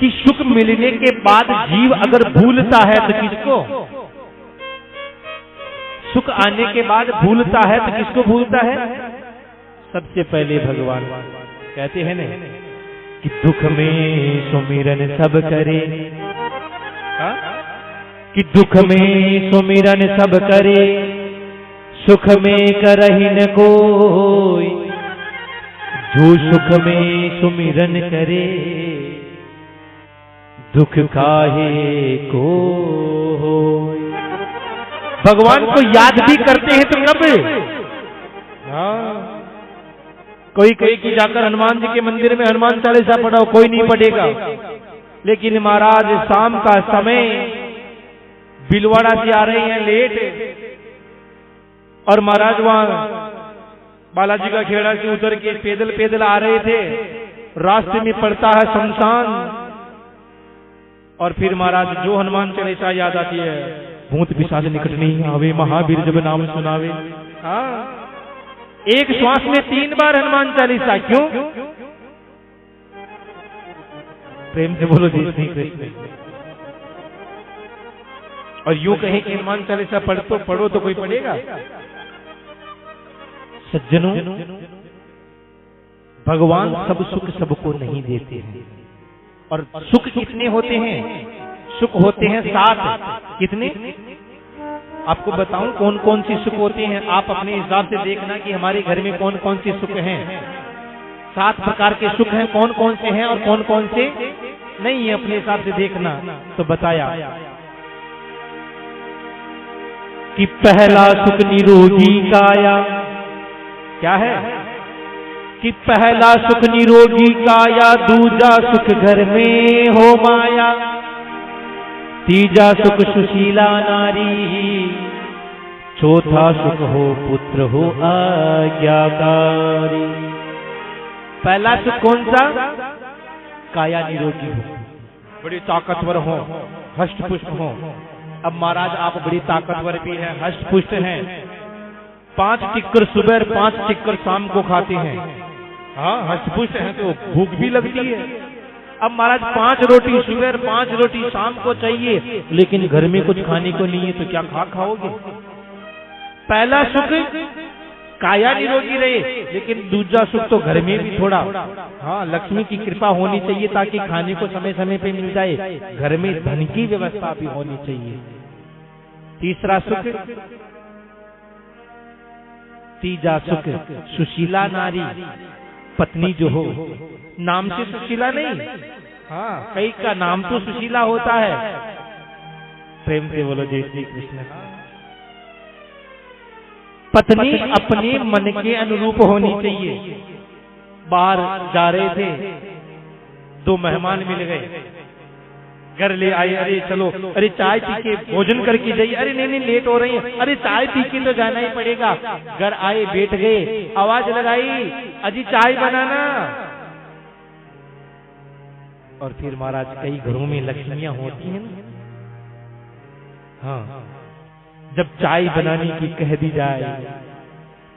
कि सुख मिलने के बाद जीव अगर भूलता है तो किसको, सुख आने के बाद भूलता है तो किसको भूलता है? सबसे पहले भगवान। कहते हैं ना कि दुख में सुमिरन सब करे, कि दुख में सुमिरन सब करे, सुख में करहि न कोई, जो सुख में सुमिरन करे, दुख काहे को। भगवान को याद भी करते हैं तो कब? हाँ, कोई कहीं की जाकर हनुमान जी के मंदिर में हनुमान चालीसा पढ़ाओ, कोई नहीं पढ़ेगा। लेकिन महाराज शाम का समय बिलवाड़ा से आ रहे हैं लेट, और महाराज वहां बालाजी का खेड़ा से उतर के पैदल पैदल आ रहे थे, रास्ते में पड़ता है शमशान, और फिर महाराज जो हनुमान चालीसा याद आती है, भूत पिशाच निकट नहीं आवे, महावीर जब नाम सुनावे। हाँ, एक श्वास में 3 बार हनुमान चालीसा, क्यों? प्रेम से बोलो जय श्री कृष्ण। और यूं कहें कि हनुमान चालीसा पढ़ो तो कोई पढ़ेगा? सज्जनों, भगवान सब सुख सबको नहीं देते हैं। और सुख कितने होते हैं? सुख होते हैं 7। कितने? आपको बताऊं कौन कौन सी सुख होते हैं, आप अपने हिसाब से देखना कि हमारे घर में कौन कौन सी सुख हैं। 7 प्रकार के सुख हैं, कौन कौन से हैं और कौन कौन से नहीं है, अपने हिसाब से देखना। तो बताया कि पहला सुख निरोगी काया। क्या है? कि पहला सुख निरोगी काया, दूजा सुख घर में हो माया, तीजा सुख सुशीला नारी, चौथा सुख हो पुत्र हो आज्ञाकारी। पहला सुख कौन सा? काया निरोगी हो, बड़ी ताकतवर हो, हष्ट पुष्ट हो। अब महाराज आप बड़ी ताकतवर भी हैं, हष्ट पुष्ट हैं, 5 टिक्कर सुबह 5 टिक्कर शाम को खाते हैं। हाँ, हष्ट पुष्ट हैं तो भूख भी लगती है। अब महाराज 5 रोटी सुबह 5 रोटी शाम को चाहिए, लेकिन घर में कुछ खाने को नहीं है, तो क्या खाओगे? पहला सुख काया निरोगी रहे, लेकिन दूसरा सुख तो घर में भी थोड़ा, हाँ, लक्ष्मी की कृपा होनी चाहिए ताकि खाने को समय समय पे मिल जाए, घर में धन की व्यवस्था भी होनी चाहिए। तीसरा सुख, तीजा सुख सुशीला नारी, पत्नी जो हो, नाम से सुशीला नहीं, हाँ, कई का नाम तो सुशीला होता है। प्रेम से बोलो जय श्री कृष्ण। पत्नी अपने मन के अनुरूप होनी चाहिए। बाहर जा रहे थे, 2 मेहमान मिल गए, घर ले आए, अरे चलो, अरे चाय पी के भोजन करके जाइए, अरे नहीं नहीं लेट हो रही है, अरे चाय पी के तो जाना ही पड़ेगा। घर आए, बैठ गए, आवाज लगाई, अजी चाय बनाना। और फिर महाराज कई घरों में लक्ष्मियां होती हैं ना, हाँ, जब चाय बनाने की कह दी जाए,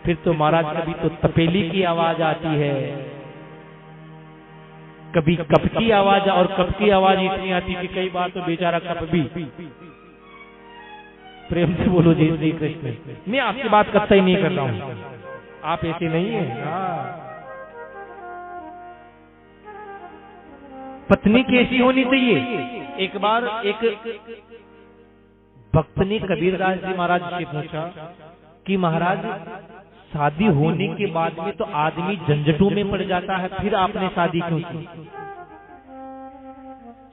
फिर तो महाराज कभी तो तपेली की आवाज आती है, कभी कप की आवाज, और कप की आवाज इतनी आती कि कई बार तो बेचारा कप भी। प्रेम से बोलो जय श्री कृष्ण। मैं आपकी बात कतई नहीं कर रहा हूं, आप ऐसे नहीं है। पत्नी कैसी होनी चाहिए? एक बार एक भक्त ने कबीरदास जी महाराज से पूछा कि महाराज, शादी होने के बाद में तो आदमी झंझटों में पड़ जाता है, फिर आपने शादी क्यों की?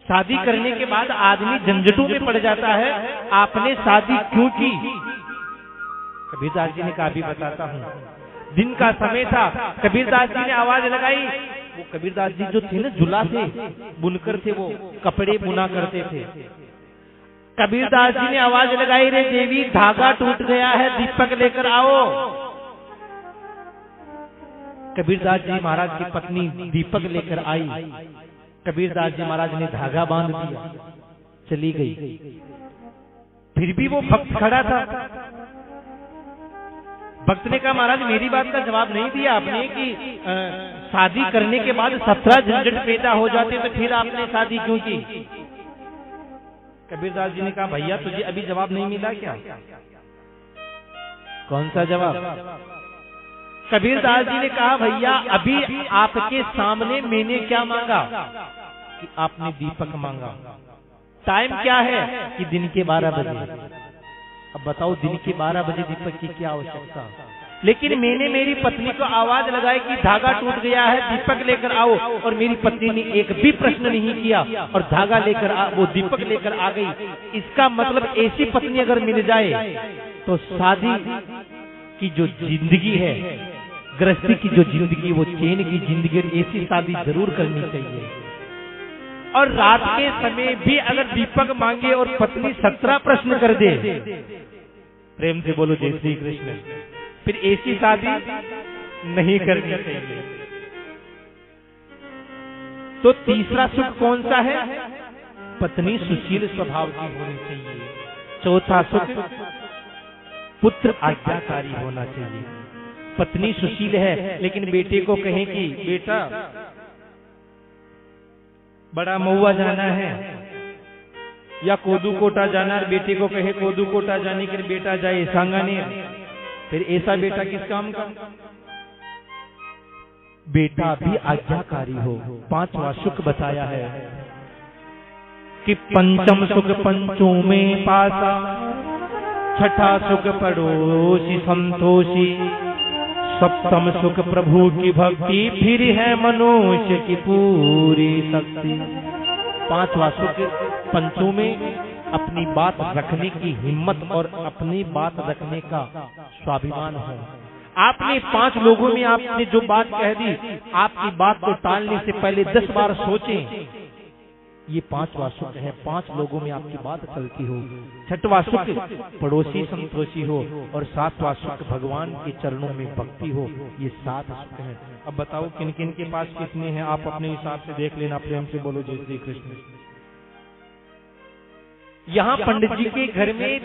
शादी करने के बाद आदमी झंझटों में पड़ जाता है, आपने शादी क्यों की? कबीरदास जी ने कहा, भी बताता हूँ। दिन का समय था, कबीरदास जी ने आवाज लगाई। वो कबीरदास जी जो थे ना, जुला थे, बुनकर थे, वो कपड़े बुना करते थे। कबीरदास जी ने आवाज लगाई, रे देवी धागा टूट गया है, दीपक लेकर आओ। कबीरदास जी महाराज की पत्नी दीपक लेकर आई। कबीरदास जी महाराज ने धागा बांध दिया, चली गई। फिर भी वो भक्त खड़ा था। भक्त ने कहा महाराज मेरी बात का जवाब नहीं दिया आपने कि शादी करने के बाद 17 झंझट पैदा हो जाते तो फिर आपने शादी क्यों की। कबीरदास जी ने कहा भैया तुझे अभी जवाब नहीं मिला क्या। कौन सा जवाब। कबीरदास जी ने कहा भैया अभी आपके सामने मैंने क्या मांगा कि आपने दीपक मांगा। टाइम क्या है कि दिन के 12 बजे। अब बताओ दिन के 12 बजे दीपक की क्या आवश्यकता। लेकिन मैंने मेरी पत्नी को आवाज लगाई कि धागा टूट गया है दीपक लेकर आओ, और मेरी पत्नी ने एक भी प्रश्न नहीं किया और धागा लेकर वो दीपक लेकर आ गई। इसका मतलब ऐसी पत्नी अगर मिल जाए तो शादी की जो जिंदगी है, गृहस्थी की जो जिंदगी, वो चैन की जिंदगी, ऐसी शादी जरूर करनी चाहिए। और रात के समय भी अगर दीपक मांगे और पत्नी 17 प्रश्न कर दे, प्रेम से बोलो जय श्री कृष्ण, फिर ऐसी शादी नहीं करनी चाहिए। तो तीसरा सुख कौन सा है। पत्नी सुशील स्वभाव की होनी चाहिए। चौथा सुख पुत्र आज्ञाकारी होना चाहिए। पत्नी सुशील है लेकिन बेटे को कहे कि बेटा बड़ा महुआ जाना है या कोदू कोटा जाना, और बेटे को कहे कोदू कोटा जाने के लिए बेटा जाए सांगानेर, फिर ऐसा बेटा किस काम का। बेटा भी आज्ञाकारी हो। पांचवा सुख बताया है कि पंचम सुख पंचों में पासा, छठा सुख पड़ोसी संतोषी, सप्तम सुख प्रभु की भक्ति, फिर है मनुष्य की पूरी शक्ति। पांचवा सुख पंचों में अपनी बात रखने की हिम्मत और अपनी बात रखने का स्वाभिमान है। आपने 5 लोगों में आपने जो बात कह दी, आपकी बात को टालने से पहले 10 बार सोचें। ये 5वां सुख है। 5 लोगों में आपकी बात चलती हो। छठवां सुख पड़ोसी संतोषी हो, और 7वां सुख भगवान के चरणों में भक्ति हो। ये 7 सुख हैं। अब बताओ किन किन के पास कितने हैं, आप अपने हिसाब से देख लेना। प्रेम से बोलो जय श्री कृष्ण। यहाँ पंडित जी के घर में